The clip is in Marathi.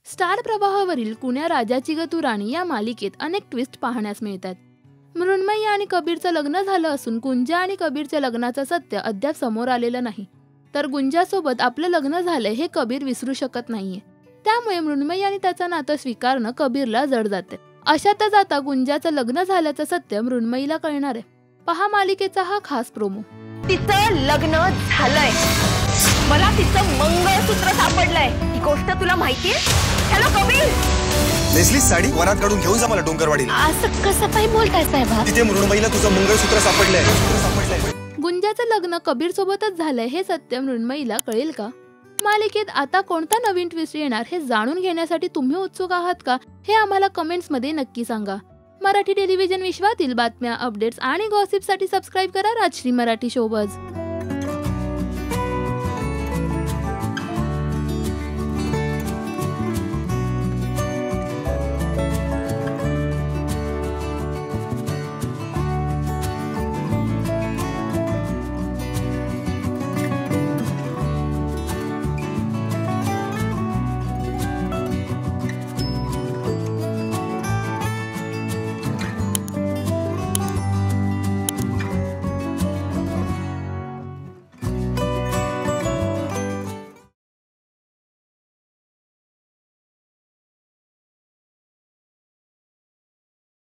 स्टार प्रवाहावरील कुण्या राजाची ग तू राणी या मालिकेत अनेक ट्विस्ट पाहण्यास मिळतात. मृण्मयी आणि कबीरचं लग्न झालं असून गुंजा आणि कबीरच्या लग्नाचं सत्य अद्याप समोर आलेलं नाही. तर गुंजासोबत आपलं लग्न झालंय हे कबीर विसरू शकत नाहीये. त्यामुळे मृण्मयी आणि त्याचं नातं स्वीकारणं कबीरला जड जाते. अशातच आता गुंजाचं लग्न झाल्याचं सत्य मृण्मयीला कळणार आहे. पहा मालिकेचा हा खास प्रोमो. तिचं लग्न झालंय, मला तिचं मंगळसूत्र सापडलंय. ही गोष्ट तुला माहितीये? हॅलो कबीर, नेसली साडी वरात काढून घेऊन जा मला डोंगरवाडीला. असं कसं काय बोलताय साहेबा? तिथे मृण्मयीला तुझं मंगळसूत्र सापडलंय. गुंजाचं लग्न कबीर सोबतच झालंय हे सत्य मृण्मयीला कळेल का? मालिकेत आता कोणता नवीन ट्विस्ट येणार हे जाणून घेण्यासाठी तुम्ही उत्सुक आहात का? हे आम्हाला कमेंट्स मध्ये नक्की सांगा. मराठी टेलिव्हिजन विश्वातील बातम्या, अपडेट्स आणि गॉसिपसाठी सबस्क्राईब करा राजश्री मराठी शोबज.